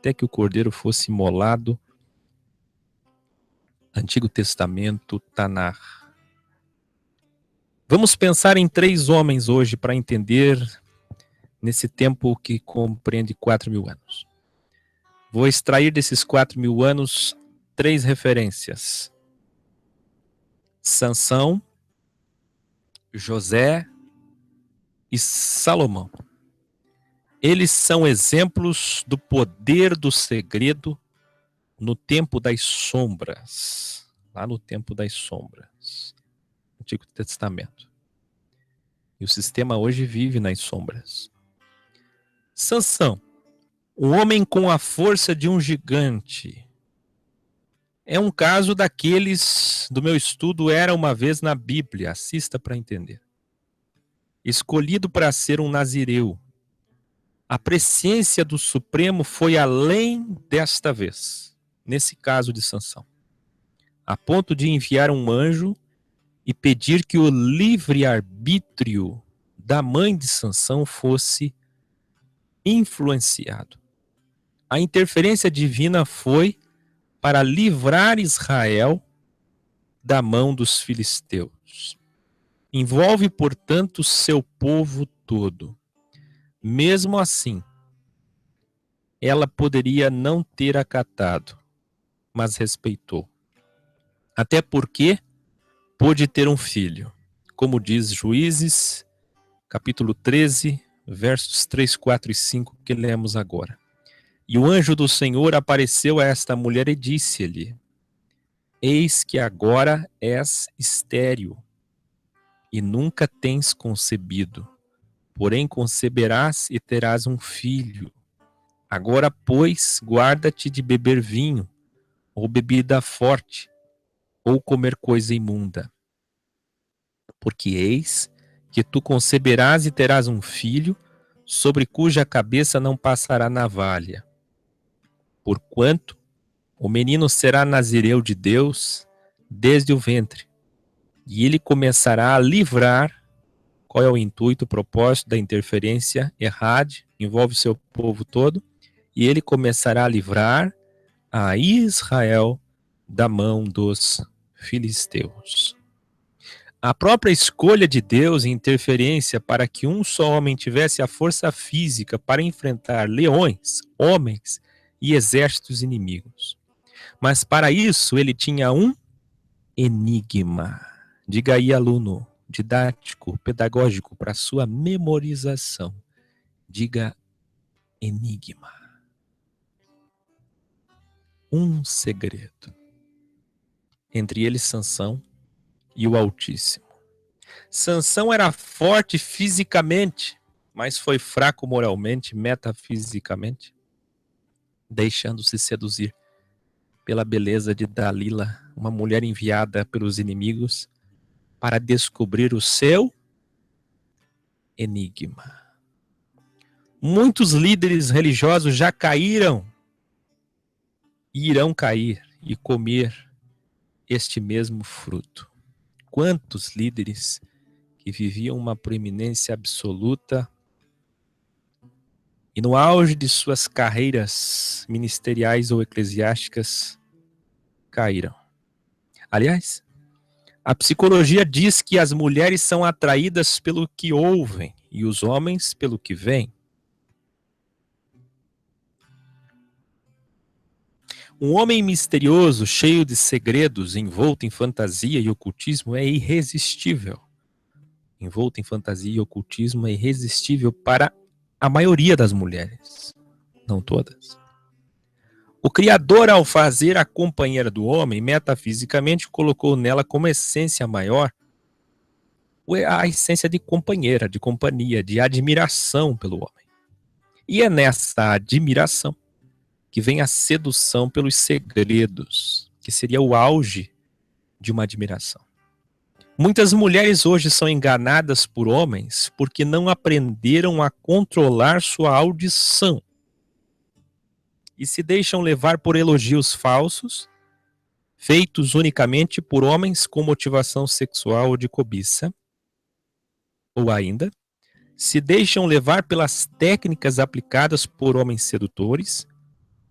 até que o cordeiro fosse imolado. Antigo Testamento, Tanar. Vamos pensar em 3 homens hoje para entender nesse tempo que compreende 4.000 anos. Vou extrair desses 4.000 anos 3 referências. Sansão, José e Salomão. Eles são exemplos do poder do segredo no tempo das sombras. Lá no tempo das sombras. Antigo Testamento. E o sistema hoje vive nas sombras. Sansão, um homem com a força de um gigante. É um caso daqueles do meu estudo Era Uma Vez na Bíblia. Assista para entender. Escolhido para ser um nazireu. A presciência do Supremo foi além desta vez, nesse caso de Sansão, a ponto de enviar um anjo e pedir que o livre-arbítrio da mãe de Sansão fosse influenciado. A interferência divina foi para livrar Israel da mão dos filisteus. Envolve, portanto, seu povo todo. Mesmo assim, ela poderia não ter acatado, mas respeitou. Até porque pôde ter um filho, como diz Juízes, capítulo 13, versos 3, 4 e 5, que lemos agora. E o anjo do Senhor apareceu a esta mulher e disse-lhe: Eis que agora és estéril, e nunca tens concebido. Porém conceberás e terás um filho. Agora, pois, guarda-te de beber vinho, ou bebida forte, ou comer coisa imunda. Porque eis que tu conceberás e terás um filho, sobre cuja cabeça não passará navalha. Porquanto o menino será nazireu de Deus desde o ventre, e ele começará a livrar. Qual é o intuito, o propósito da interferência errada? Envolve o seu povo todo. E ele começará a livrar a Israel da mão dos filisteus. A própria escolha de Deus em interferência para que um só homem tivesse a força física para enfrentar leões, homens e exércitos inimigos. Mas para isso ele tinha um enigma. Diga aí, aluno, didático, pedagógico, para sua memorização. Diga enigma. Um segredo. Entre eles Sansão e o Altíssimo. Sansão era forte fisicamente, mas foi fraco moralmente, metafisicamente, deixando-se seduzir pela beleza de Dalila, uma mulher enviada pelos inimigos para descobrir o seu enigma. Muitos líderes religiosos já caíram e irão cair e comer este mesmo fruto. Quantos líderes que viviam uma proeminência absoluta e no auge de suas carreiras ministeriais ou eclesiásticas caíram. Aliás, a psicologia diz que as mulheres são atraídas pelo que ouvem e os homens pelo que veem. Um homem misterioso, cheio de segredos, envolto em fantasia e ocultismo é irresistível. Envolto em fantasia e ocultismo é irresistível para a maioria das mulheres, não todas. O Criador, ao fazer a companheira do homem, metafisicamente colocou nela como essência maior a essência de companheira, de companhia, de admiração pelo homem. E é nessa admiração que vem a sedução pelos segredos, que seria o auge de uma admiração. Muitas mulheres hoje são enganadas por homens porque não aprenderam a controlar sua audição e se deixam levar por elogios falsos, feitos unicamente por homens com motivação sexual ou de cobiça, ou ainda, se deixam levar pelas técnicas aplicadas por homens sedutores,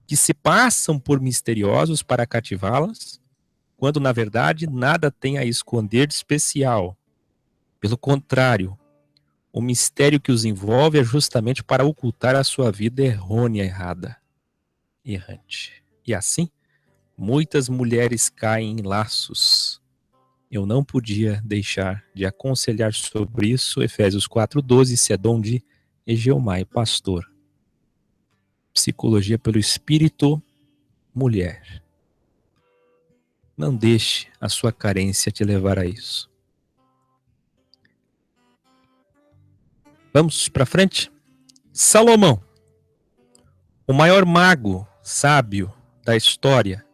que se passam por misteriosos para cativá-las, quando na verdade nada tem a esconder de especial. Pelo contrário, o mistério que os envolve é justamente para ocultar a sua vida errônea, errante. E assim, muitas mulheres caem em laços. Eu não podia deixar de aconselhar sobre isso. Efésios 4:12, isso é dom de Egeomai, pastor. Psicologia pelo Espírito, mulher. Não deixe a sua carência te levar a isso. Vamos para frente? Salomão, o maior mago sábio da história.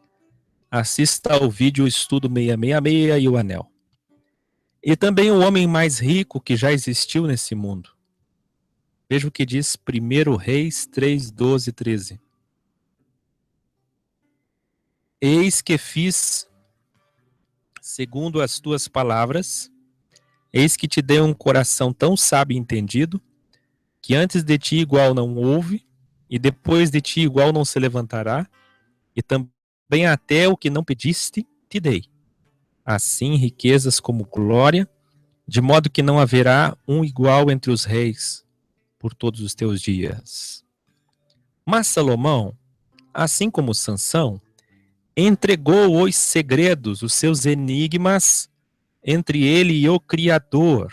Assista ao vídeo Estudo 666 e o Anel. E também o homem mais rico que já existiu nesse mundo. Veja o que diz 1 Reis 3, 12 e 13. Eis que fiz segundo as tuas palavras, eis que te dei um coração tão sábio e entendido, que antes de ti igual não houve, e depois de ti igual não se levantará, e também até o que não pediste, te dei. Assim riquezas como glória, de modo que não haverá um igual entre os reis, por todos os teus dias. Mas Salomão, assim como Sansão, entregou os segredos, os seus enigmas, entre ele e o Criador,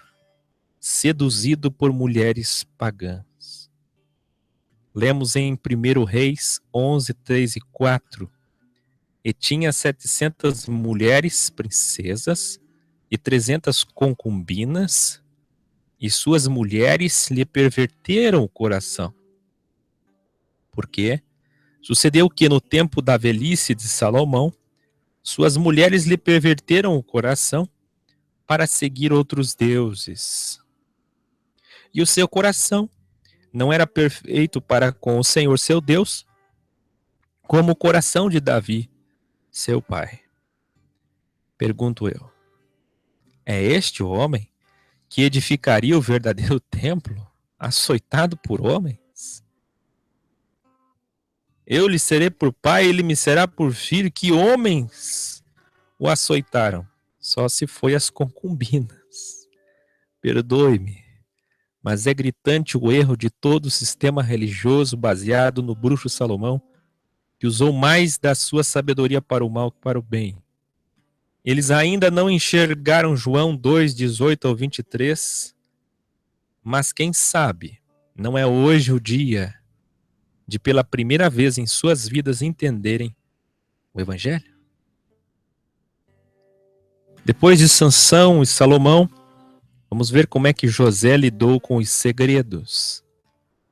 seduzido por mulheres pagãs. Lemos em 1 Reis 11, 3 e 4. E tinha 700 mulheres princesas e 300 concubinas, e suas mulheres lhe perverteram o coração. Porque sucedeu que no tempo da velhice de Salomão, suas mulheres lhe perverteram o coração para seguir outros deuses. E o seu coração não era perfeito para com o Senhor seu Deus, como o coração de Davi, seu pai. Pergunto eu, é este o homem que edificaria o verdadeiro templo, açoitado por homens? Eu lhe serei por pai, ele me será por filho. Que homens o açoitaram? Só se foi as concubinas. Perdoe-me, mas é gritante o erro de todo o sistema religioso baseado no bruxo Salomão, que usou mais da sua sabedoria para o mal que para o bem. Eles ainda não enxergaram João 2, 18 ao 23, mas quem sabe não é hoje o dia de pela primeira vez em suas vidas entenderem o Evangelho? Depois de Sansão e Salomão, vamos ver como é que José lidou com os segredos.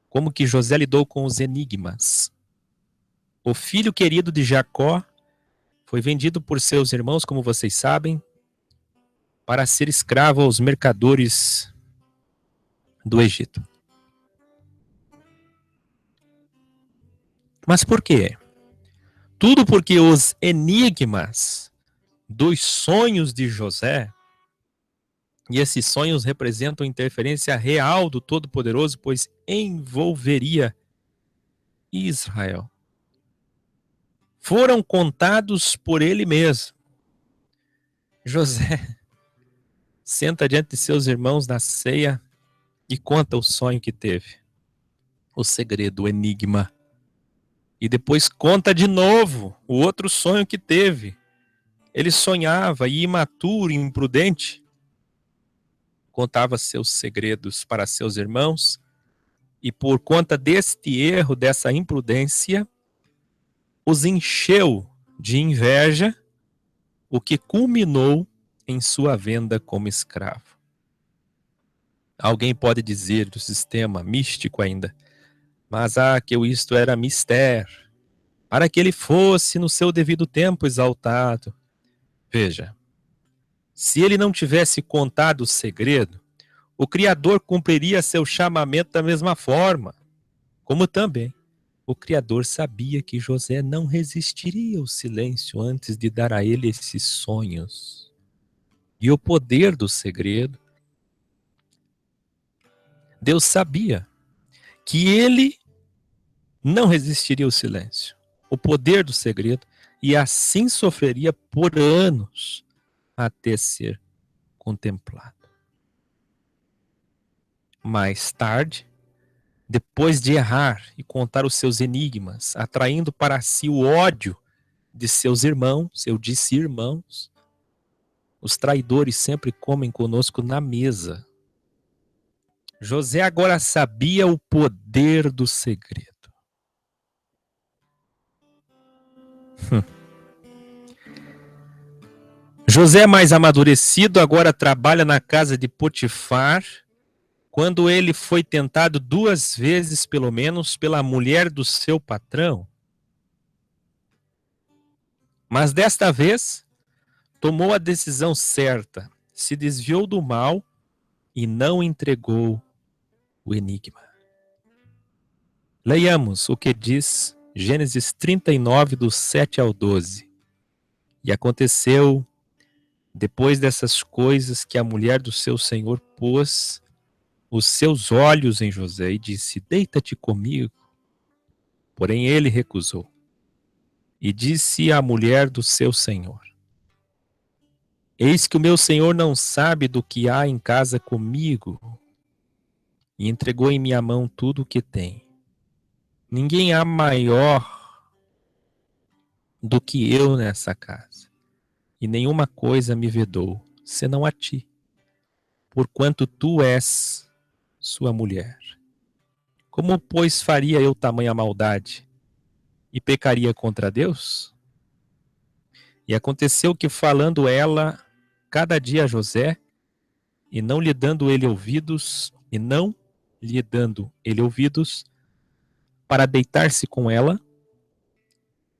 Como que José lidou com os enigmas. O filho querido de Jacó foi vendido por seus irmãos, como vocês sabem, para ser escravo aos mercadores do Egito. Mas por quê? Tudo porque os enigmas dos sonhos de José, e esses sonhos representam interferência real do Todo-Poderoso, pois envolveria Israel, foram contados por ele mesmo. José senta diante de seus irmãos na ceia e conta o sonho que teve, o segredo, o enigma. E depois conta de novo o outro sonho que teve. Ele sonhava e imaturo e imprudente, contava seus segredos para seus irmãos, e por conta deste erro, dessa imprudência, os encheu de inveja, o que culminou em sua venda como escravo. Alguém pode dizer do sistema místico ainda, mas que isto era mistério, para que ele fosse no seu devido tempo exaltado. Veja, se ele não tivesse contado o segredo, o Criador cumpriria seu chamamento da mesma forma, como também o Criador sabia que José não resistiria ao silêncio antes de dar a ele esses sonhos. E o poder do segredo, Deus sabia que ele não resistiria ao silêncio. o poder do segredo, e assim sofreria por anos até ser contemplado. Mais tarde, depois de errar e contar os seus enigmas, atraindo para si o ódio de seus irmãos, eu disse irmãos, os traidores sempre comem conosco na mesa. José agora sabia o poder do segredo. José, mais amadurecido, agora trabalha na casa de Potifar, quando ele foi tentado 2 vezes, pelo menos, pela mulher do seu patrão. Mas desta vez, tomou a decisão certa, se desviou do mal e não entregou o enigma. Leiamos o que diz Gênesis 39, do 7 ao 12. E aconteceu, depois dessas coisas, que a mulher do seu senhor pôs os seus olhos em José e disse: deita-te comigo. Porém ele recusou. E disse à mulher do seu senhor: eis que o meu senhor não sabe do que há em casa comigo, e entregou em minha mão tudo o que tem. Ninguém há maior do que eu nessa casa, e nenhuma coisa me vedou, senão a ti, porquanto tu és sua mulher. Como, pois, faria eu tamanha maldade e pecaria contra Deus? E aconteceu que, falando ela cada dia a José, e não lhe dando ele ouvidos, para deitar-se com ela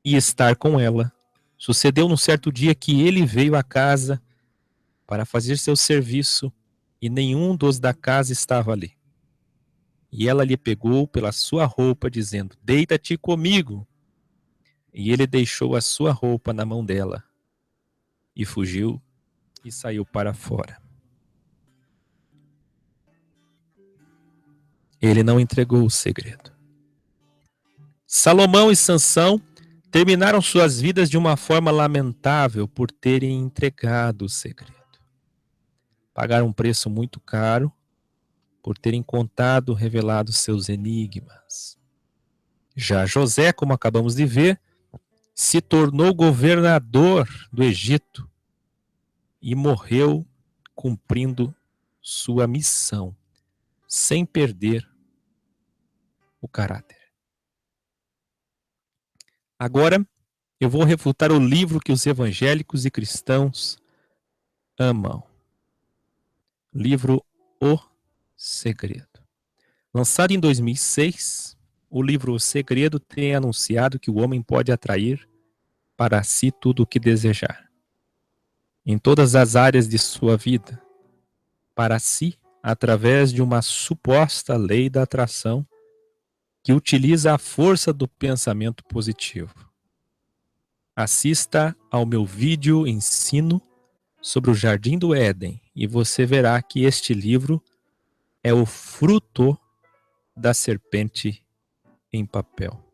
e estar com ela, sucedeu num certo dia que ele veio à casa para fazer seu serviço, e nenhum dos da casa estava ali. E ela lhe pegou pela sua roupa, dizendo: deita-te comigo. E ele deixou a sua roupa na mão dela, e fugiu e saiu para fora. Ele não entregou o segredo. Salomão e Sansão terminaram suas vidas de uma forma lamentável por terem entregado o segredo. Pagaram um preço muito caro por terem contado, revelado seus enigmas. Já José, como acabamos de ver, se tornou governador do Egito e morreu cumprindo sua missão, sem perder o caráter. Agora, eu vou refutar o livro que os evangélicos e cristãos amam. Livro O Segredo. Lançado em 2006, o livro O Segredo tem anunciado que o homem pode atrair para si tudo o que desejar, em todas as áreas de sua vida, para si, através de uma suposta lei da atração que utiliza a força do pensamento positivo. Assista ao meu vídeo ensino sobre o Jardim do Éden e você verá que este livro é o fruto da serpente em papel.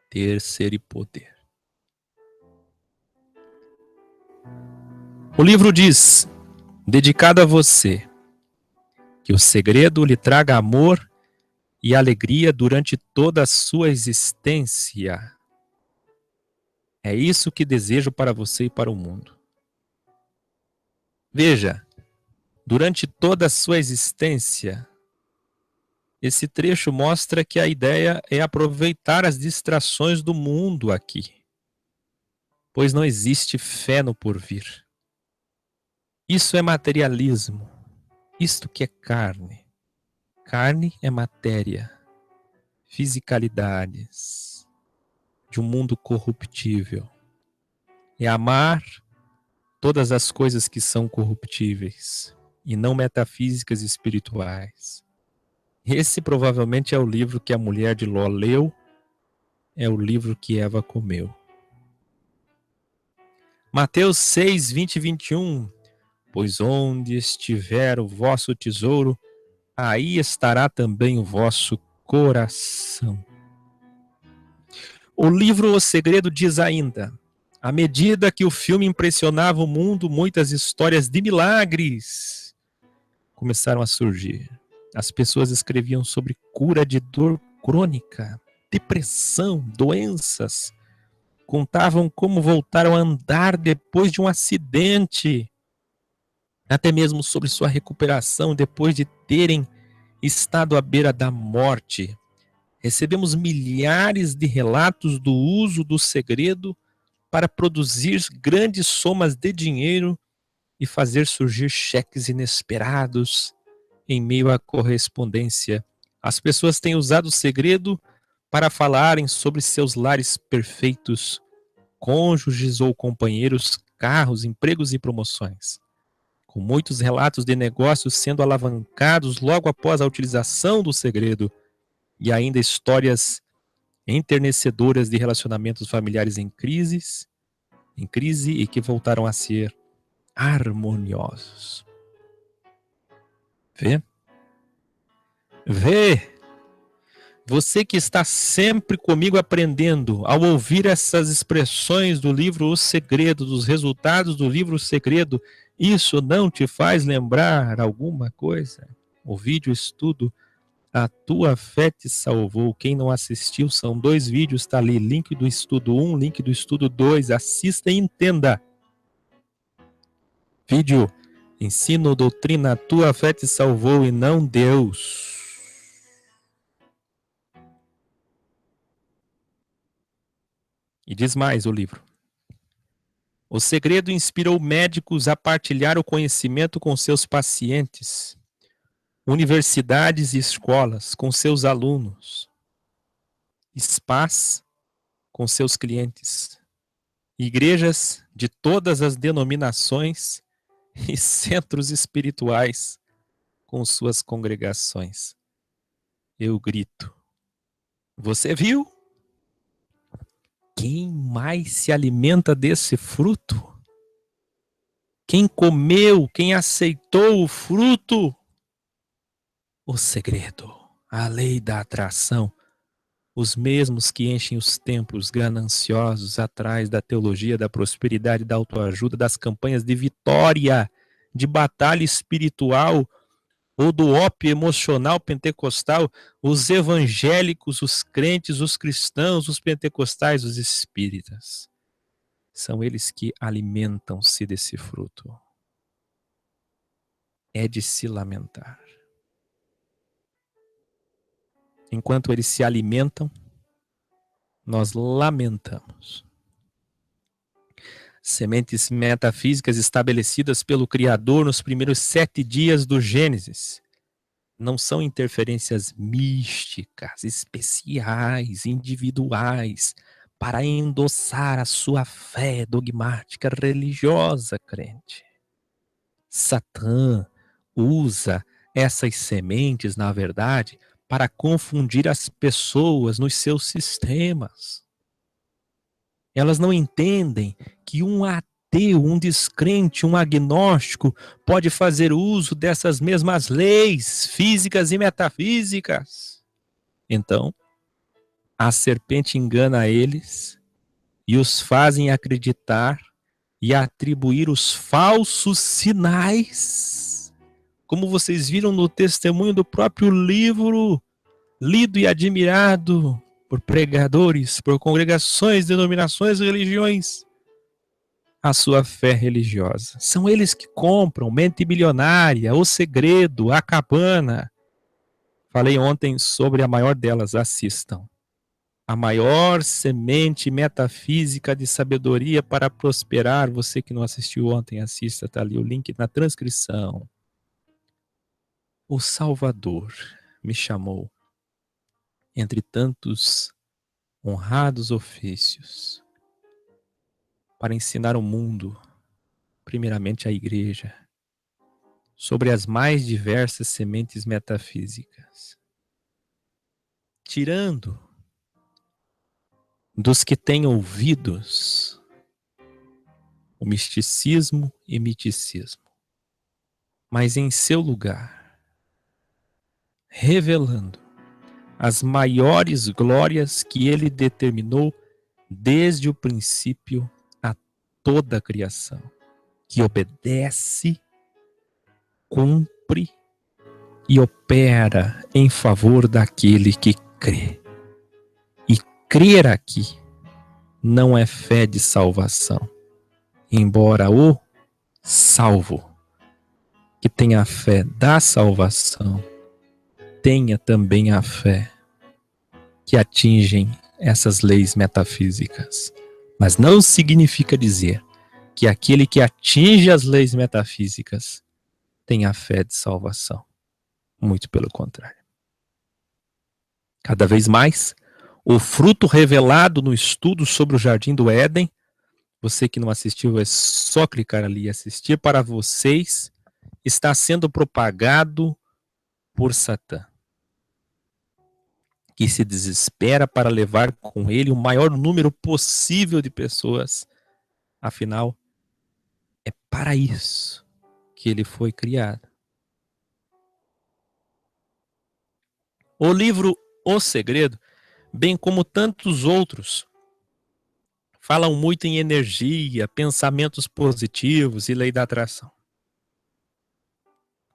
Ter, ser e poder. O livro diz, dedicado a você, que o segredo lhe traga amor e alegria durante toda a sua existência. É isso que desejo para você e para o mundo. Veja, durante toda a sua existência, esse trecho mostra que a ideia é aproveitar as distrações do mundo aqui, pois não existe fé no porvir. Isso é materialismo, isto que é carne. Carne é matéria, fisicalidades de um mundo corruptível. É amar todas as coisas que são corruptíveis e não metafísicas e espirituais. Esse provavelmente é o livro que a mulher de Ló leu, é o livro que Eva comeu. Mateus 6, 20 e 21. Pois onde estiver o vosso tesouro, aí estará também o vosso coração. O livro O Segredo diz ainda: à medida que o filme impressionava o mundo, muitas histórias de milagres começaram a surgir. As pessoas escreviam sobre cura de dor crônica, depressão, doenças. Contavam como voltaram a andar depois de um acidente. Até mesmo sobre sua recuperação depois de terem estado à beira da morte. Recebemos milhares de relatos do uso do segredo para produzir grandes somas de dinheiro e fazer surgir cheques inesperados em meio à correspondência. As pessoas têm usado o segredo para falarem sobre seus lares perfeitos, cônjuges ou companheiros, carros, empregos e promoções. Com muitos relatos de negócios sendo alavancados logo após a utilização do segredo, e ainda histórias enternecedoras de relacionamentos familiares em crise e que voltaram a ser harmoniosos. Vê? Vê! Você que está sempre comigo aprendendo, ao ouvir essas expressões do livro O Segredo, dos resultados do livro O Segredo, isso não te faz lembrar alguma coisa? O vídeo estudo A Tua Fé Te Salvou. Quem não assistiu, são 2 vídeos, está ali, link do estudo 1, link do estudo 2, assista e entenda. Vídeo, ensino, doutrina, A Tua Fé Te Salvou e não Deus. E diz mais o livro. O segredo inspirou médicos a partilhar o conhecimento com seus pacientes, universidades e escolas com seus alunos, spas com seus clientes, igrejas de todas as denominações e centros espirituais com suas congregações. Eu grito: você viu? Quem mais se alimenta desse fruto? Quem comeu, quem aceitou o fruto? O segredo, a lei da atração. Os mesmos que enchem os templos gananciosos atrás da teologia da prosperidade, da autoajuda, das campanhas de vitória, de batalha espiritual ou do ópio emocional pentecostal, os evangélicos, os crentes, os cristãos, os pentecostais, os espíritas. São eles que alimentam-se desse fruto. É de se lamentar. Enquanto eles se alimentam, nós lamentamos. Sementes metafísicas estabelecidas pelo Criador nos primeiros 7 dias do Gênesis não são interferências místicas, especiais, individuais, para endossar a sua fé dogmática religiosa, crente. Satã usa essas sementes, na verdade, para confundir as pessoas nos seus sistemas. Elas não entendem que um ateu, um descrente, um agnóstico pode fazer uso dessas mesmas leis físicas e metafísicas. Então, a serpente engana eles e os fazem acreditar e atribuir os falsos sinais, como vocês viram no testemunho do próprio livro, lido e admirado por pregadores, por congregações, denominações, religiões, a sua fé religiosa. São eles que compram Mente Bilionária, O Segredo, A Cabana. Falei ontem sobre a maior delas, assistam. A maior semente metafísica de sabedoria para prosperar. Você que não assistiu ontem, assista, está ali o link na transcrição. O Salvador me chamou, entre tantos honrados ofícios, para ensinar o mundo, primeiramente a igreja, sobre as mais diversas sementes metafísicas, tirando dos que têm ouvidos o misticismo e miticismo, mas em seu lugar, revelando as maiores glórias que ele determinou desde o princípio a toda a criação, que obedece, cumpre e opera em favor daquele que crê. E crer aqui não é fé de salvação, embora o salvo, que tenha a fé da salvação, tenha também a fé que atingem essas leis metafísicas. Mas não significa dizer que aquele que atinge as leis metafísicas tem a fé de salvação. Muito pelo contrário. Cada vez mais, o fruto revelado no estudo sobre o Jardim do Éden, você que não assistiu, é só clicar ali e assistir, para vocês, está sendo propagado por Satã, que se desespera para levar com ele o maior número possível de pessoas. Afinal, é para isso que ele foi criado. O livro O Segredo, bem como tantos outros, falam muito em energia, pensamentos positivos e lei da atração.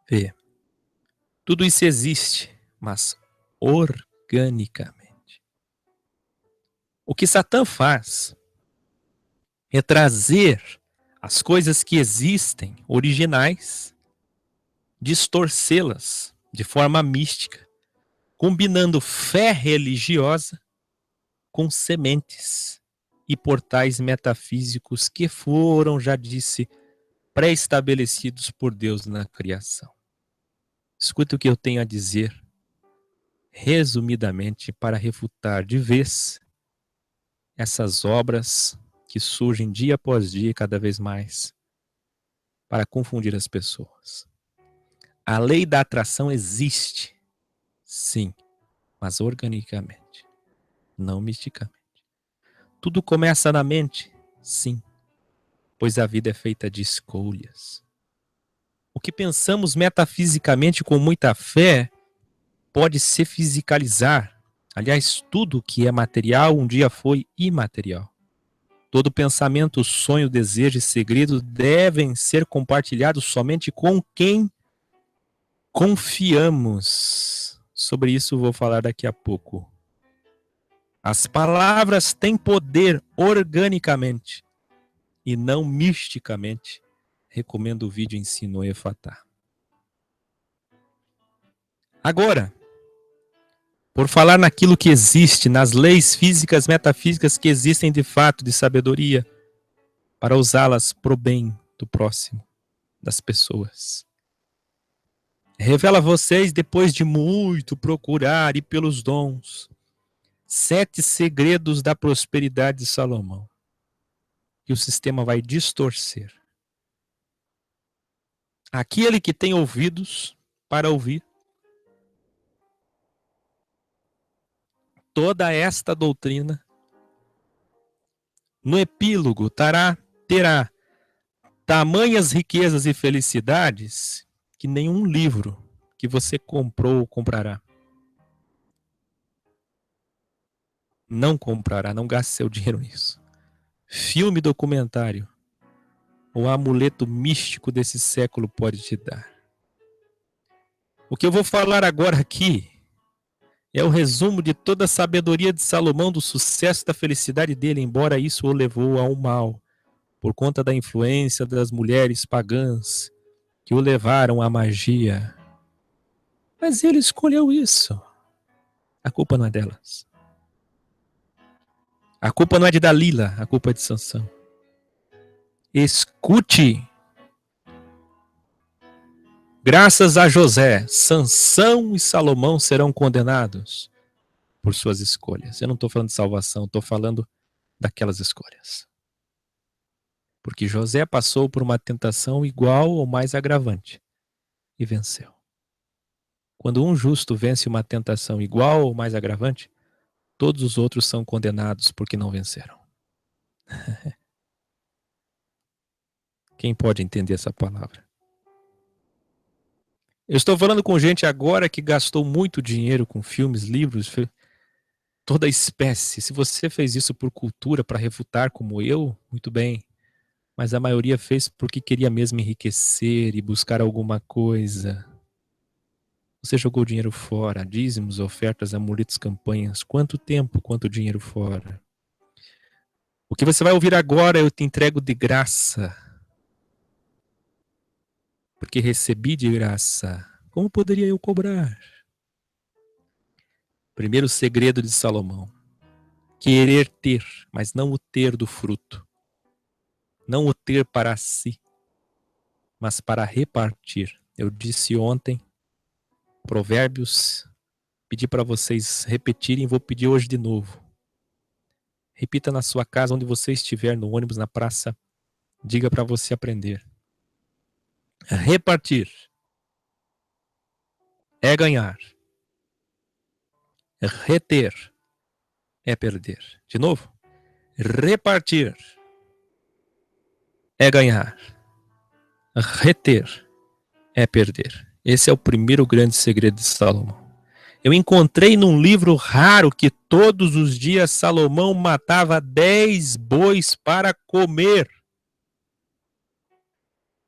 Vê, tudo isso existe, mas organicamente. O que Satã faz é trazer as coisas que existem, originais, distorcê-las de forma mística, combinando fé religiosa com sementes e portais metafísicos que foram, já disse, pré-estabelecidos por Deus na criação. Escuta o que eu tenho a dizer, resumidamente, para refutar de vez essas obras que surgem dia após dia, cada vez mais, para confundir as pessoas. A lei da atração existe, sim, mas organicamente, não misticamente. Tudo começa na mente, sim, pois a vida é feita de escolhas. O que pensamos metafisicamente com muita fé pode se fisicalizar. Aliás, tudo que é material um dia foi imaterial. Todo pensamento, sonho, desejo e segredo devem ser compartilhados somente com quem confiamos. Sobre isso vou falar daqui a pouco. As palavras têm poder organicamente e não misticamente. Recomendo o vídeo Ensino Efatá. Agora, por falar naquilo que existe, nas leis físicas, metafísicas que existem de fato de sabedoria, para usá-las para o bem do próximo, das pessoas. Revela a vocês, depois de muito procurar e pelos dons, 7 segredos da prosperidade de Salomão, que o sistema vai distorcer. Aquele que tem ouvidos para ouvir, toda esta doutrina, no epílogo terá tamanhas riquezas e felicidades que nenhum livro que você comprou ou comprará. Não comprará, não gaste seu dinheiro nisso. Filme, documentário, o amuleto místico desse século pode te dar. O que eu vou falar agora aqui é o resumo de toda a sabedoria de Salomão, do sucesso da felicidade dele, embora isso o levou ao mal, por conta da influência das mulheres pagãs que o levaram à magia. Mas ele escolheu isso. A culpa não é delas. A culpa não é de Dalila, a culpa é de Sansão. Escute. Graças a José, Sansão e Salomão serão condenados por suas escolhas. Eu não estou falando de salvação, estou falando daquelas escolhas. Porque José passou por uma tentação igual ou mais agravante e venceu. Quando um justo vence uma tentação igual ou mais agravante, todos os outros são condenados porque não venceram. Quem pode entender essa palavra? Eu estou falando com gente agora que gastou muito dinheiro com filmes, livros, toda espécie. Se você fez isso por cultura, para refutar como eu, muito bem. Mas a maioria fez porque queria mesmo enriquecer e buscar alguma coisa. Você jogou dinheiro fora, dízimos, ofertas, amuletos, campanhas. Quanto tempo, quanto dinheiro fora? O que você vai ouvir agora eu te entrego de graça. Porque recebi de graça. Como poderia eu cobrar? Primeiro segredo de Salomão. Querer ter, mas não o ter do fruto. Não o ter para si, mas para repartir. Eu disse ontem, Provérbios, pedi para vocês repetirem, vou pedir hoje de novo. Repita na sua casa, onde você estiver, no ônibus, na praça. Diga para você aprender. Repartir é ganhar. Reter é perder. De novo. Repartir é ganhar. Reter é perder. Esse é o primeiro grande segredo de Salomão. Eu encontrei num livro raro que todos os dias Salomão matava 10 bois para comer.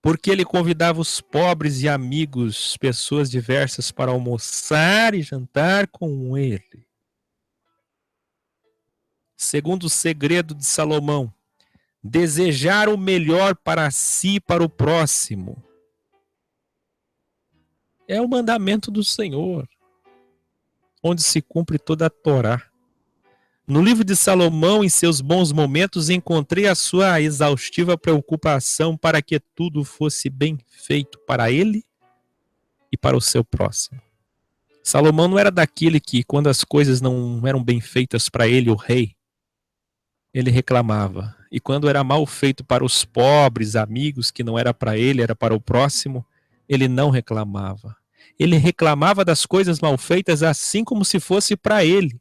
Porque ele convidava os pobres e amigos, pessoas diversas, para almoçar e jantar com ele. Segundo o segredo de Salomão, desejar o melhor para si e para o próximo. É o mandamento do Senhor, onde se cumpre toda a Torá. No livro de Salomão, em seus bons momentos, encontrei a sua exaustiva preocupação para que tudo fosse bem feito para ele e para o seu próximo. Salomão não era daquele que, quando as coisas não eram bem feitas para ele, o rei, ele reclamava. E quando era mal feito para os pobres, amigos, que não era para ele, era para o próximo, ele não reclamava. Ele reclamava das coisas mal feitas assim como se fosse para ele.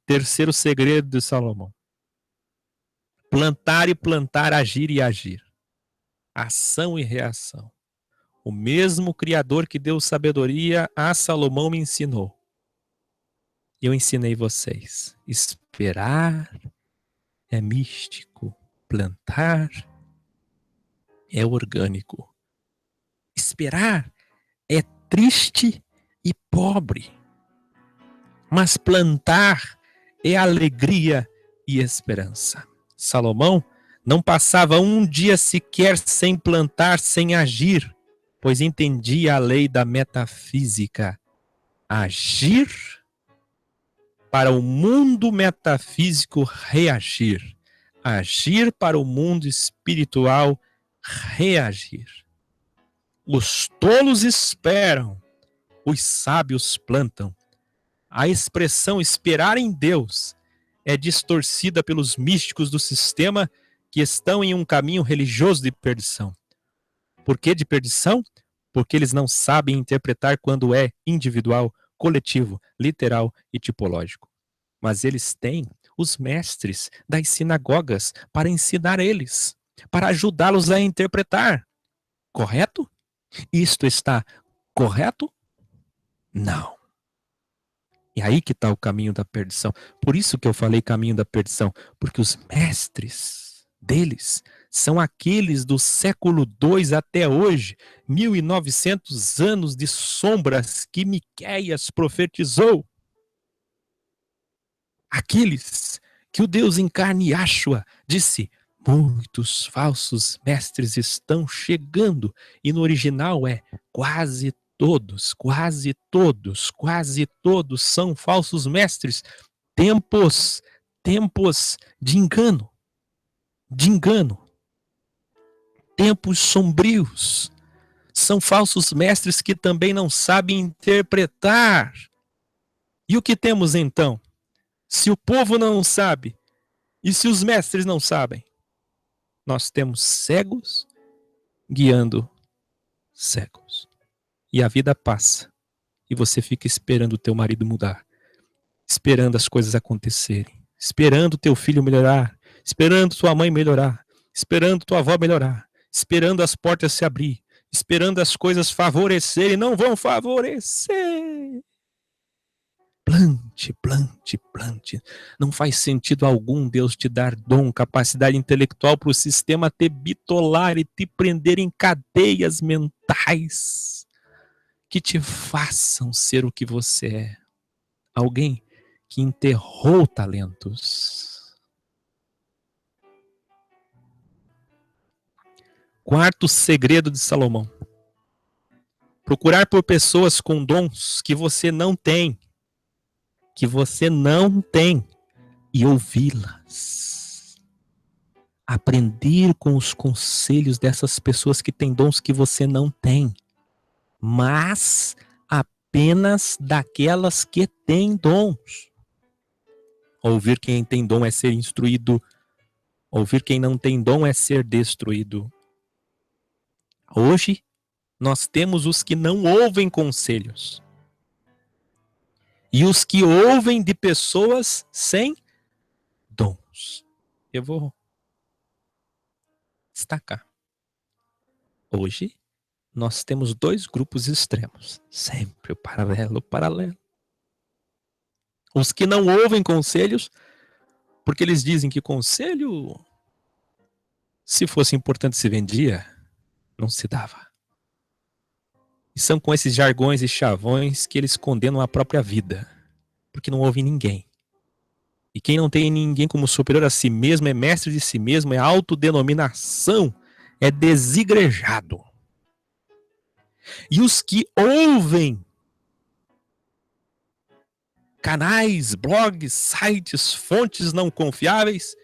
Terceiro segredo de Salomão. Plantar e plantar, agir e agir. Ação e reação. O mesmo Criador que deu sabedoria a Salomão me ensinou. Eu ensinei vocês. Esperar é místico. Plantar é orgânico. Esperar é triste e pobre. Mas plantar é alegria e esperança. Salomão não passava um dia sequer sem plantar, sem agir, pois entendia a lei da metafísica. Agir para o mundo metafísico reagir. Agir para o mundo espiritual reagir. Os tolos esperam, os sábios plantam. A expressão esperar em Deus é distorcida pelos místicos do sistema que estão em um caminho religioso de perdição. Por que de perdição? Porque eles não sabem interpretar quando é individual, coletivo, literal e tipológico. Mas eles têm os mestres das sinagogas para ensinar eles, para ajudá-los a interpretar. Correto? Isto está correto? Não. E aí que está o caminho da perdição. Por isso que eu falei caminho da perdição. Porque os mestres deles são aqueles do século II até hoje. 1900 anos de sombras que Miqueias profetizou. Aqueles que o Deus em carne Yahshua disse: muitos falsos mestres estão chegando. E no original é quase todos são falsos mestres. Tempos de engano. Tempos sombrios. São falsos mestres que também não sabem interpretar. E o que temos então? Se o povo não sabe, e se os mestres não sabem, nós temos cegos guiando cegos. E a vida passa. E você fica esperando o teu marido mudar. Esperando as coisas acontecerem. Esperando o teu filho melhorar. Esperando tua mãe melhorar. Esperando tua avó melhorar. Esperando as portas se abrir. Esperando as coisas favorecerem. Não vão favorecer. Plante, plante, plante. Não faz sentido algum Deus te dar dom, capacidade intelectual para o sistema te bitolar e te prender em cadeias mentais que te façam ser o que você é. Alguém que enterrou talentos. Quarto segredo de Salomão: procurar por pessoas com dons que você não tem. E ouvi-las. Aprender com os conselhos dessas pessoas que têm dons que você não tem, mas apenas daquelas que têm dons. Ouvir quem tem dom é ser instruído, ouvir quem não tem dom é ser destruído. Hoje, nós temos os que não ouvem conselhos e os que ouvem de pessoas sem dons. Eu vou destacar. Hoje, nós temos dois grupos extremos. Sempre o paralelo. Os que não ouvem conselhos, porque eles dizem que conselho, se fosse importante, se vendia, não se dava. E são com esses jargões e chavões que eles condenam a própria vida, porque não ouvem ninguém. E quem não tem ninguém como superior a si mesmo é mestre de si mesmo, é autodenominação, é desigrejado. E os que ouvem canais, blogs, sites, fontes não confiáveis,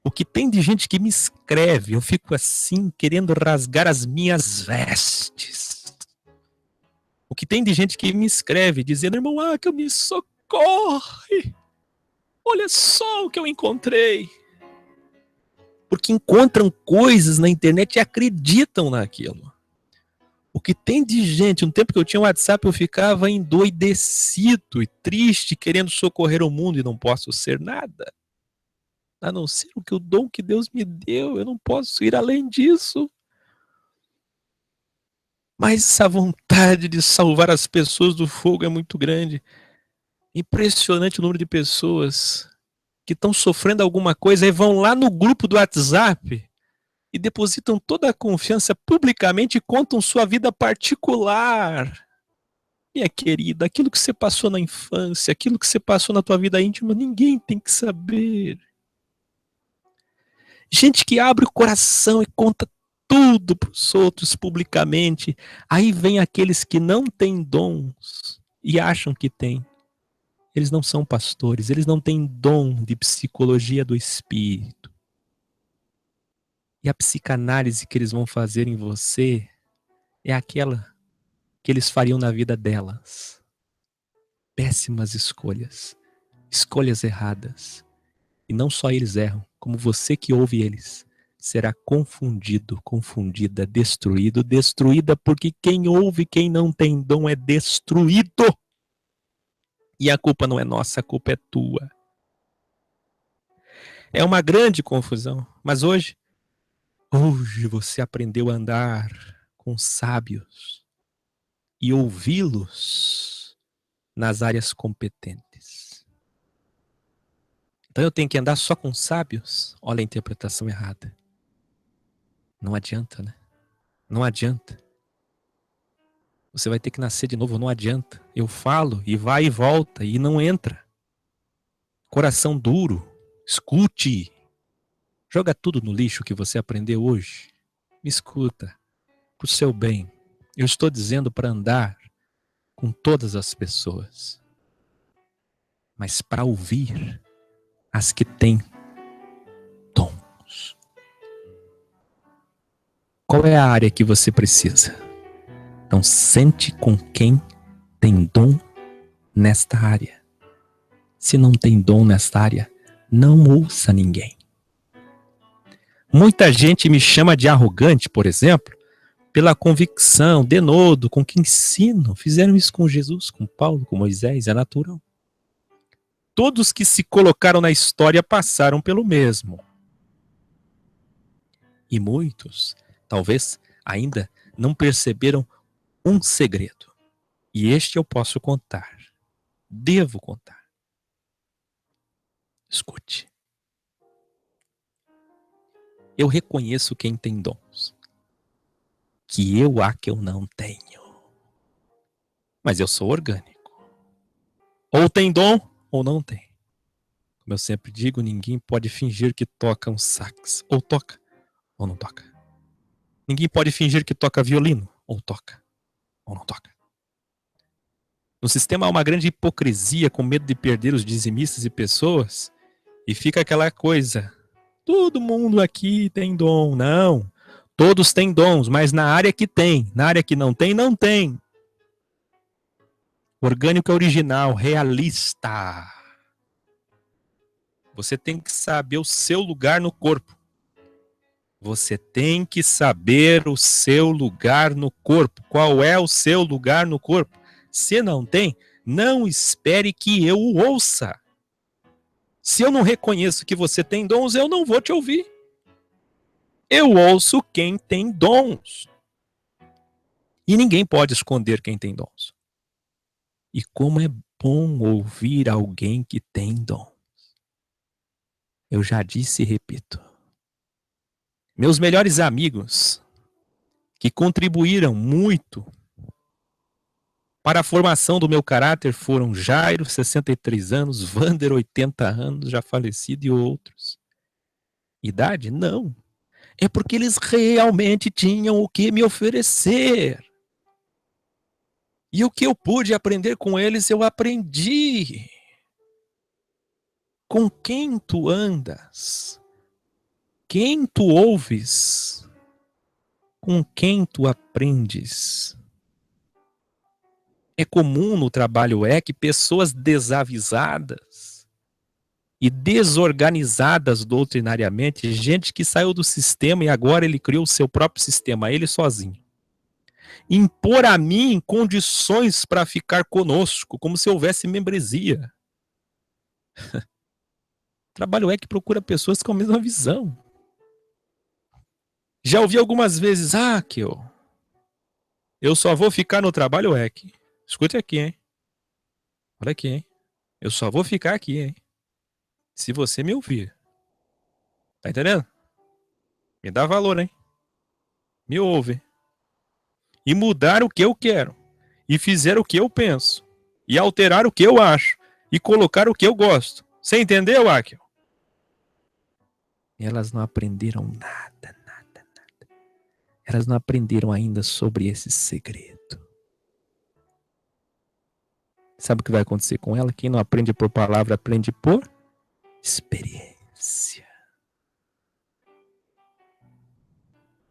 o que tem de gente que me escreve, eu fico assim querendo rasgar as minhas vestes. O que tem de gente que me escreve dizendo, irmão, que eu me socorre. Olha só o que eu encontrei. Porque encontram coisas na internet e acreditam naquilo. O que tem de gente, no tempo que eu tinha WhatsApp, eu ficava endoidecido e triste, querendo socorrer o mundo e não posso ser nada. A não ser o que o dom que Deus me deu, eu não posso ir além disso. Mas essa vontade de salvar as pessoas do fogo é muito grande. Impressionante o número de pessoas que estão sofrendo alguma coisa e vão lá no grupo do WhatsApp e depositam toda a confiança publicamente e contam sua vida particular. Minha querida, aquilo que você passou na infância, aquilo que você passou na tua vida íntima, ninguém tem que saber. Gente que abre o coração e conta tudo para os outros publicamente. Aí vem aqueles que não têm dons e acham que têm. Eles não são pastores, eles não têm dom de psicologia do espírito. E a psicanálise que eles vão fazer em você é aquela que eles fariam na vida delas. Péssimas escolhas, escolhas erradas. E não só eles erram, como você que ouve eles será confundido, confundida, destruído, destruída, porque quem ouve, quem não tem dom é destruído. E a culpa não é nossa, a culpa é tua. É uma grande confusão, mas hoje você aprendeu a andar com sábios e ouvi-los nas áreas competentes. Então eu tenho que andar só com sábios? Olha a interpretação errada. Não adianta, né? Não adianta. Você vai ter que nascer de novo, não adianta. Eu falo e vai e volta e não entra. Coração duro, escute. Joga tudo no lixo que você aprendeu hoje. Me escuta, pro seu bem. Eu estou dizendo para andar com todas as pessoas, mas para ouvir as que têm dons. Qual é a área que você precisa? Então sente com quem tem dom nesta área. Se não tem dom nesta área, não ouça ninguém. Muita gente me chama de arrogante, por exemplo, pela convicção, denodo, com que ensino. Fizeram isso com Jesus, com Paulo, com Moisés, é natural. Todos que se colocaram na história passaram pelo mesmo. E muitos, talvez, ainda não perceberam um segredo. E este eu posso contar. Devo contar. Escute. Eu reconheço quem tem dons, que eu não tenho. Mas eu sou orgânico. Ou tem dom, ou não tem. Como eu sempre digo, ninguém pode fingir que toca um sax. Ou toca, ou não toca. Ninguém pode fingir que toca violino. Ou toca, ou não toca. No sistema há uma grande hipocrisia com medo de perder os dizimistas e pessoas. E fica aquela coisa. Todo mundo aqui tem dom. Não. Todos têm dons, mas na área que tem. Na área que não tem, não tem. Orgânico é original, realista. Você tem que saber o seu lugar no corpo. Você tem que saber o seu lugar no corpo. Qual é o seu lugar no corpo? Se não tem, não espere que eu o ouça. Se eu não reconheço que você tem dons, eu não vou te ouvir. Eu ouço quem tem dons. E ninguém pode esconder quem tem dons. E como é bom ouvir alguém que tem dons. Eu já disse e repito. Meus melhores amigos, que contribuíram muito para a formação do meu caráter, foram Jairo, 63 anos, Vander, 80 anos, já falecido, e outros. Idade? Não. É porque eles realmente tinham o que me oferecer. E o que eu pude aprender com eles, eu aprendi. Com quem tu andas? Quem tu ouves? Com quem tu aprendes? É comum no trabalho que pessoas desavisadas e desorganizadas doutrinariamente, gente que saiu do sistema e agora ele criou o seu próprio sistema, ele sozinho, impor a mim condições para ficar conosco, como se houvesse membresia. Trabalho que procura pessoas com a mesma visão. Já ouvi algumas vezes, Raquel, eu só vou ficar no trabalho que. Escute aqui, hein? Olha aqui, hein? Eu só vou ficar aqui, hein? Se você me ouvir. Tá entendendo? Me dá valor, hein? Me ouve. E mudar o que eu quero. E fizer o que eu penso. E alterar o que eu acho. E colocar o que eu gosto. Você entendeu, Raquel? Elas não aprenderam nada. Elas não aprenderam ainda sobre esse segredo. Sabe o que vai acontecer com ela? Quem não aprende por palavra, aprende por experiência.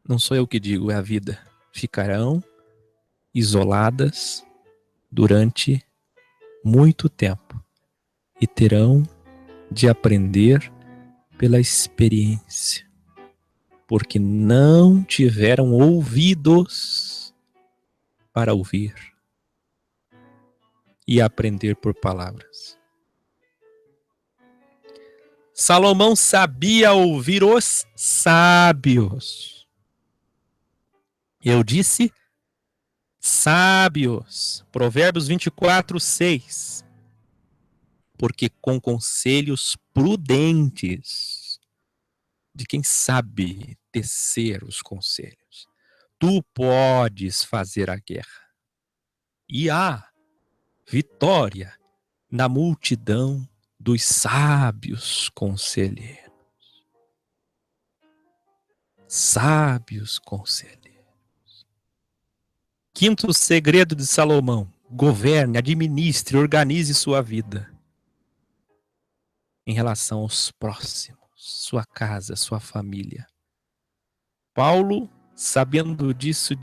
Não sou eu que digo, é a vida. Ficarão isoladas durante muito tempo e terão de aprender pela experiência, porque não tiveram ouvidos para ouvir e aprender por palavras. Salomão sabia ouvir os sábios. Eu disse sábios. Provérbios 24, 6. Porque com conselhos prudentes, de quem sabe tecer os conselhos, tu podes fazer a guerra. E há vitória na multidão dos sábios conselheiros. Sábios conselheiros. Quinto segredo de Salomão: governe, administre, organize sua vida em relação aos próximos, sua casa, sua família. Paulo, sabendo disso,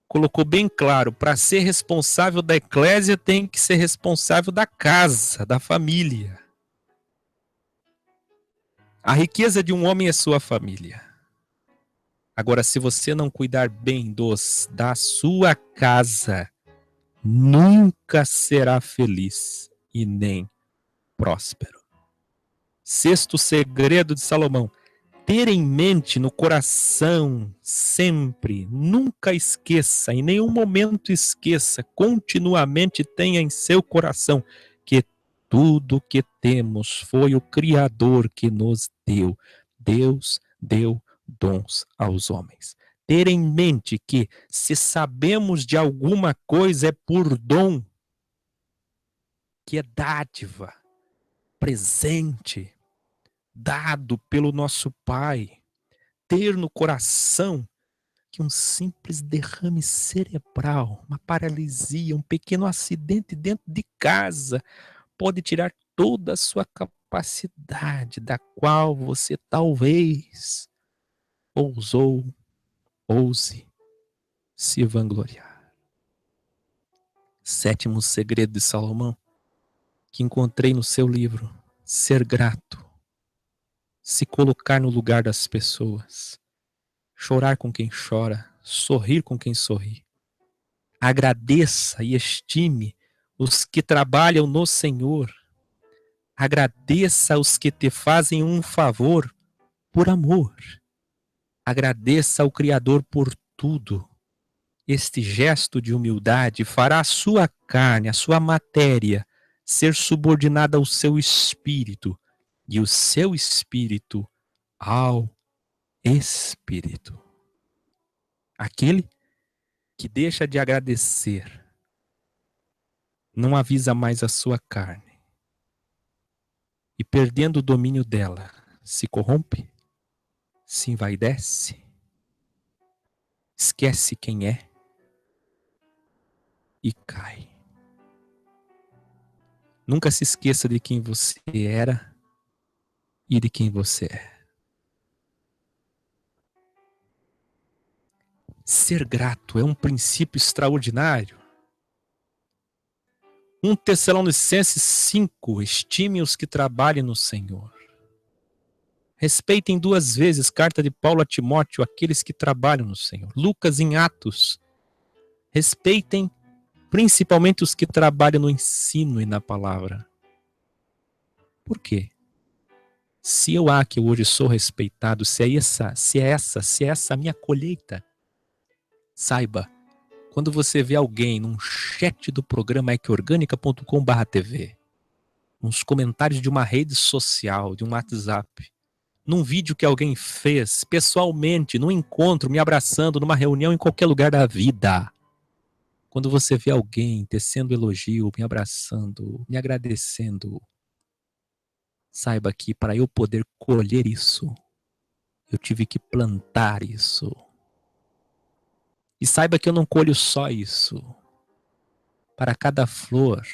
colocou bem claro: para ser responsável da eclésia, tem que ser responsável da casa, da família. A riqueza de um homem é sua família. Agora, se você não cuidar bem da sua casa, nunca será feliz e nem próspero. Sexto segredo de Salomão: ter em mente, no coração, sempre, nunca esqueça, em nenhum momento esqueça, continuamente tenha em seu coração que tudo que temos foi o Criador que nos deu. Deus deu dons aos homens. Ter em mente que, se sabemos de alguma coisa, é por dom, que é dádiva, presente, dado pelo nosso Pai. Ter no coração que um simples derrame cerebral, uma paralisia, um pequeno acidente dentro de casa pode tirar toda a sua capacidade, da qual você talvez ouse se vangloriar. Sétimo segredo de Salomão, que encontrei no seu livro: ser grato, se colocar no lugar das pessoas, chorar com quem chora, sorrir com quem sorri. Agradeça e estime os que trabalham no Senhor. Agradeça os que te fazem um favor por amor. Agradeça ao Criador por tudo. Este gesto de humildade fará a sua carne, a sua matéria, ser subordinada ao seu espírito, e o seu espírito ao Espírito. Aquele que deixa de agradecer não avisa mais a sua carne, e perdendo o domínio dela, se corrompe, se envaidece, esquece quem é e cai. Nunca se esqueça de quem você era e de quem você é. Ser grato é um princípio extraordinário. 1 Tessalonicenses 5, estime os que trabalhem no Senhor. Respeitem 2 vezes, carta de Paulo a Timóteo, aqueles que trabalham no Senhor. Lucas em Atos, respeitem principalmente os que trabalham no ensino e na palavra. Por quê? Se eu hoje sou respeitado, se é essa a minha colheita, saiba, quando você vê alguém num chat do programa equiorgânica.com/tv, nos comentários de uma rede social, de um WhatsApp, num vídeo que alguém fez pessoalmente, num encontro, me abraçando, numa reunião, em qualquer lugar da vida. Quando você vê alguém tecendo elogio, me abraçando, me agradecendo, saiba que para eu poder colher isso, eu tive que plantar isso. E saiba que eu não colho só isso. Para cada flor,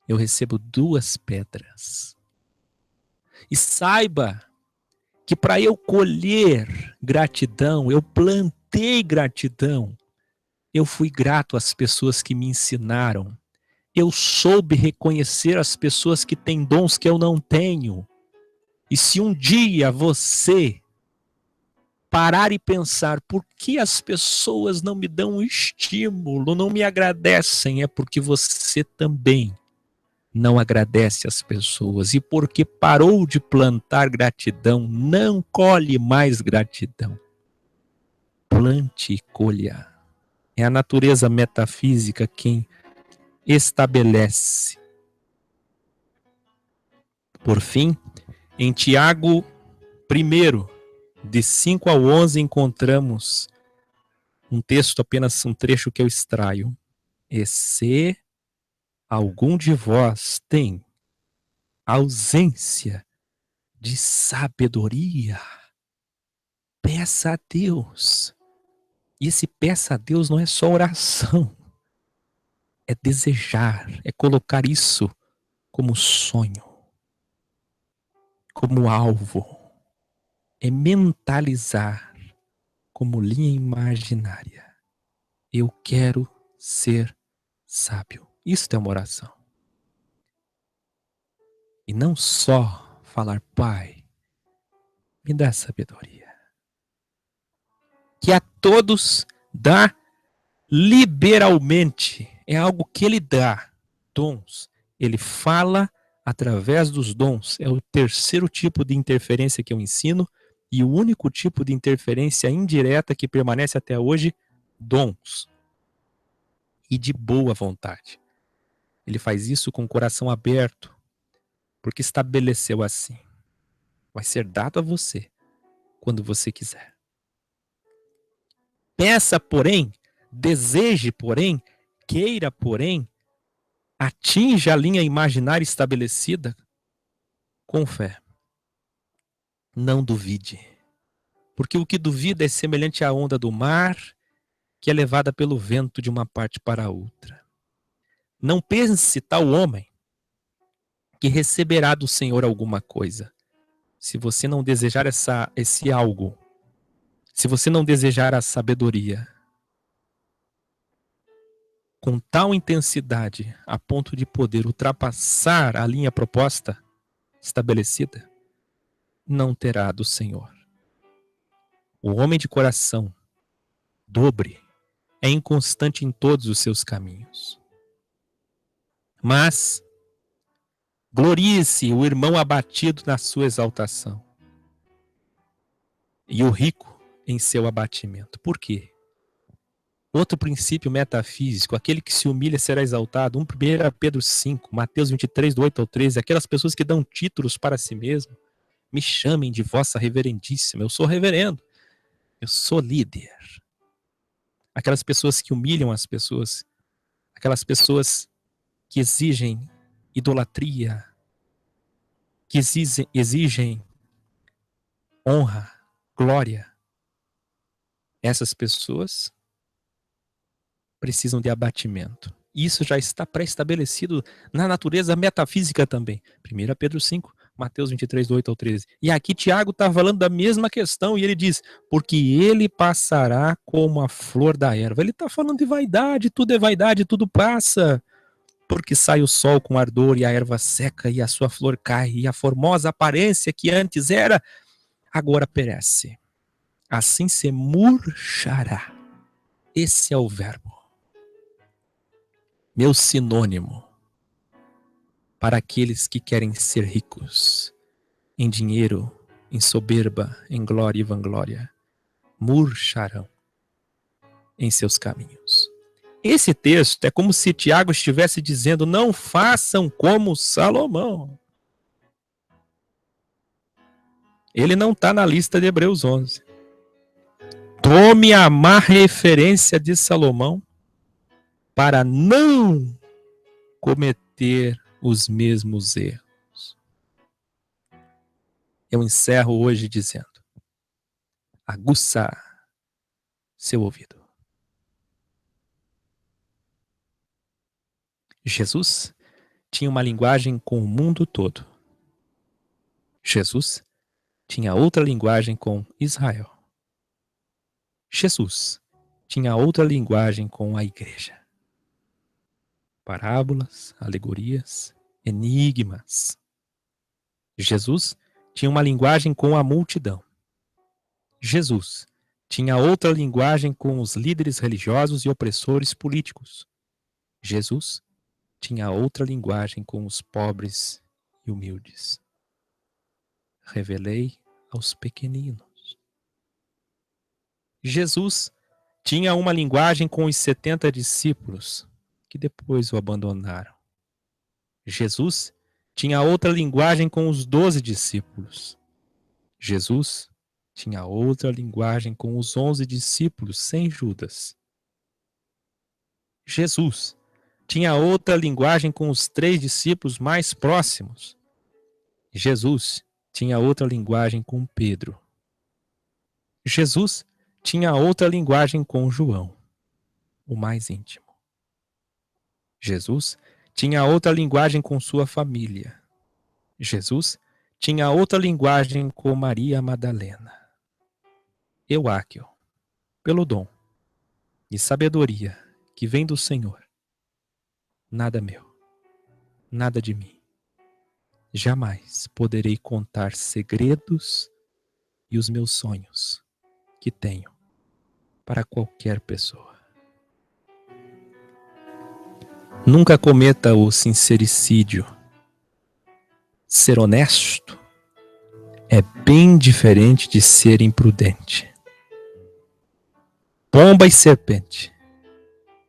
eu recebo 2 pedras. E saiba que para eu colher gratidão, eu plantei gratidão. Eu fui grato às pessoas que me ensinaram. Eu soube reconhecer as pessoas que têm dons que eu não tenho. E se um dia você parar e pensar, por que as pessoas não me dão um estímulo, não me agradecem, é porque você também não agradece as pessoas. E porque parou de plantar gratidão, não colhe mais gratidão. Plante e colha. É a natureza metafísica quem estabelece. Por fim, em Tiago 1, de 5 ao 11, encontramos um texto, apenas um trecho que eu extraio. E se algum de vós tem ausência de sabedoria, peça a Deus. E esse peça a Deus não é só oração. É desejar, é colocar isso como sonho, como alvo. É mentalizar como linha imaginária. Eu quero ser sábio. Isso é uma oração. E não só falar, Pai, me dá sabedoria. Que a todos dá liberalmente. É algo que Ele dá. Dons. Ele fala através dos dons. É o terceiro tipo de interferência que eu ensino e o único tipo de interferência indireta que permanece até hoje, dons. E de boa vontade. Ele faz isso com o coração aberto, porque estabeleceu assim. Vai ser dado a você quando você quiser. Peça, porém, deseje, porém, queira, porém, atinja a linha imaginária estabelecida com fé. Não duvide. Porque o que duvida é semelhante à onda do mar, que é levada pelo vento de uma parte para a outra. Não pense tal homem que receberá do Senhor alguma coisa. Se você não desejar esse algo, se você não desejar a sabedoria com tal intensidade a ponto de poder ultrapassar a linha proposta, estabelecida, não terá do Senhor. O homem de coração dobre é inconstante em todos os seus caminhos. Mas glorie-se o irmão abatido na sua exaltação e o rico em seu abatimento. Por quê? Outro princípio metafísico, aquele que se humilha será exaltado. 1 Pedro 5, Mateus 23, do 8 ao 13, aquelas pessoas que dão títulos para si mesmo, me chamem de vossa reverendíssima, eu sou reverendo, eu sou líder. Aquelas pessoas que humilham as pessoas, aquelas pessoas que exigem idolatria, que exigem honra, glória. Essas pessoas precisam de abatimento. Isso já está pré-estabelecido na natureza metafísica também. 1 Pedro 5, Mateus 23, do 8 ao 13. E aqui Tiago está falando da mesma questão e ele diz, porque ele passará como a flor da erva. Ele está falando de vaidade, tudo passa. Porque sai o sol com ardor e a erva seca e a sua flor cai e a formosa aparência que antes era, agora perece. Assim se murchará. Esse é o verbo. Meu sinônimo para aqueles que querem ser ricos em dinheiro, em soberba, em glória e vanglória, murcharão em seus caminhos. Esse texto é como se Tiago estivesse dizendo, não façam como Salomão. Ele não está na lista de Hebreus 11. Tome a má referência de Salomão para não cometer os mesmos erros. Eu encerro hoje dizendo, aguça seu ouvido. Jesus tinha uma linguagem com o mundo todo. Jesus tinha outra linguagem com Israel. Jesus tinha outra linguagem com a igreja. Parábolas, alegorias, enigmas. Jesus tinha uma linguagem com a multidão. Jesus tinha outra linguagem com os líderes religiosos e opressores políticos. Jesus tinha outra linguagem com os pobres e humildes. Revelei aos pequeninos. Jesus tinha uma linguagem com os 70 discípulos, que depois o abandonaram. Jesus tinha outra linguagem com os 12 discípulos. Jesus tinha outra linguagem com os 11 discípulos, sem Judas. Jesus tinha outra linguagem com os 3 discípulos mais próximos. Jesus tinha outra linguagem com Pedro. Jesus tinha outra linguagem com João, o mais íntimo. Jesus tinha outra linguagem com sua família. Jesus tinha outra linguagem com Maria Madalena. Euáquio, pelo dom e sabedoria que vem do Senhor, nada meu, nada de mim. Jamais poderei contar segredos e os meus sonhos que tenho para qualquer pessoa. Nunca cometa o sincericídio Ser honesto é bem diferente de ser imprudente. Pomba e serpente.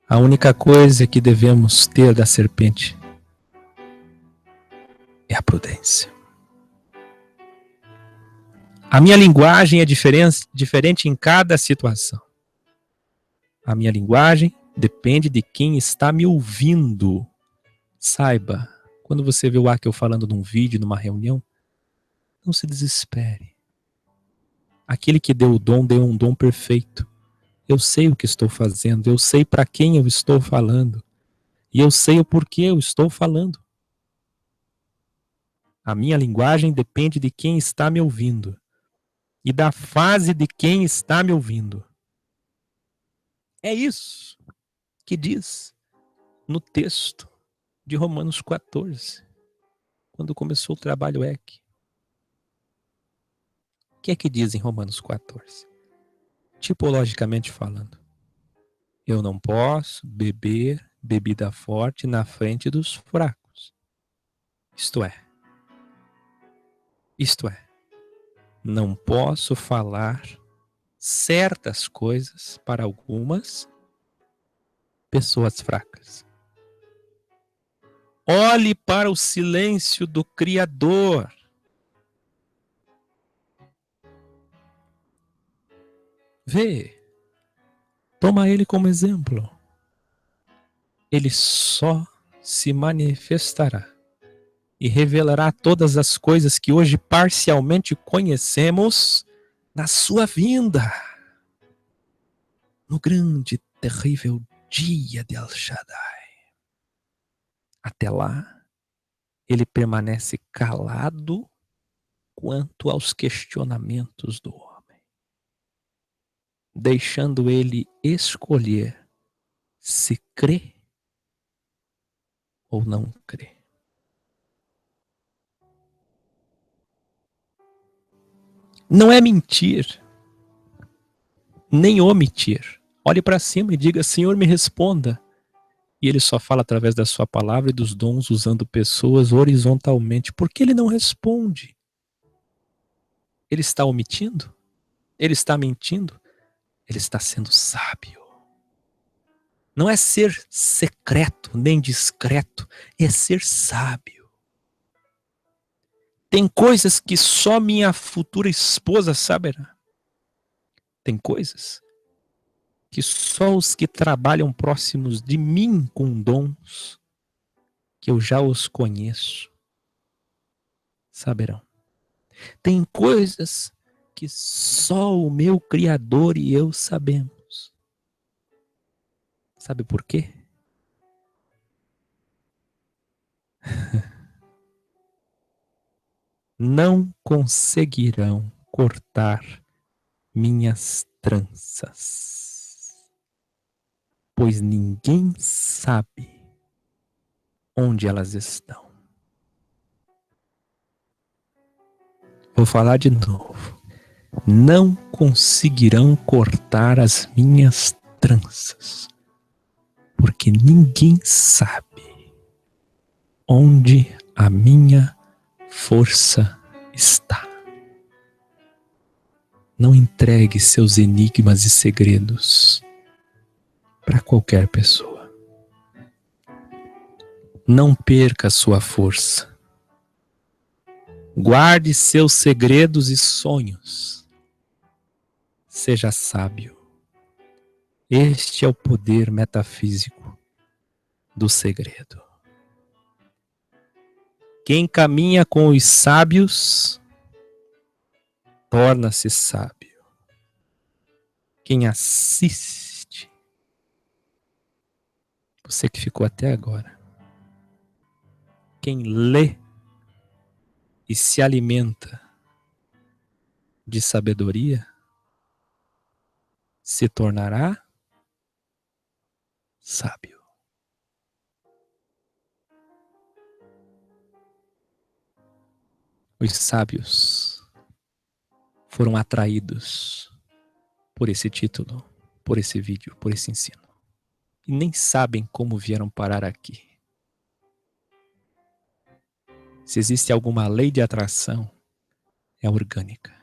A única coisa que devemos ter da serpente é a prudência. A minha linguagem é diferente em cada situação. A minha linguagem depende de quem está me ouvindo. Saiba, quando você vê o Akel falando num vídeo, numa reunião, não se desespere. Aquele que deu um dom perfeito. Eu sei o que estou fazendo, eu sei para quem eu estou falando. E eu sei o porquê eu estou falando. A minha linguagem depende de quem está me ouvindo. E da fase de quem está me ouvindo. É isso que diz no texto de Romanos 14, quando começou o trabalho EC. O que é que diz em Romanos 14? Tipologicamente falando, eu não posso beber bebida forte na frente dos fracos. Isto é, não posso falar certas coisas para algumas pessoas fracas. Olhe para o silêncio do Criador. Vê, toma ele como exemplo. Ele só se manifestará e revelará todas as coisas que hoje parcialmente conhecemos na sua vinda. No grande, terrível dia de El Shaddai. Até lá, ele permanece calado quanto aos questionamentos do homem, deixando ele escolher se crê ou não crê. Não é mentir, nem omitir. Olhe para cima e diga: Senhor, me responda. E ele só fala através da sua palavra e dos dons, usando pessoas horizontalmente. Por que ele não responde? Ele está omitindo? Ele está mentindo? Ele está sendo sábio. Não é ser secreto nem discreto, é ser sábio. Tem coisas que só minha futura esposa saberá. Tem coisas que só os que trabalham próximos de mim com dons, que eu já os conheço, saberão. Tem coisas que só o meu Criador e eu sabemos. Sabe por quê? Não conseguirão cortar minhas tranças, pois ninguém sabe onde elas estão. Vou falar de novo. Não conseguirão cortar as minhas tranças, porque ninguém sabe onde a minha força está. Não entregue seus enigmas e segredos para qualquer pessoa. Não perca sua força. Guarde seus segredos e sonhos. Seja sábio. Este é o poder metafísico do segredo. Quem caminha com os sábios torna-se sábio. Quem assiste, você que ficou até agora, quem lê e se alimenta de sabedoria, se tornará sábio. Os sábios foram atraídos por esse título, por esse vídeo, por esse ensino. E nem sabem como vieram parar aqui. Se existe alguma lei de atração, é orgânica.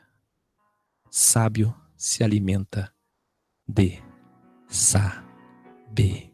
Sábio se alimenta de sabedoria.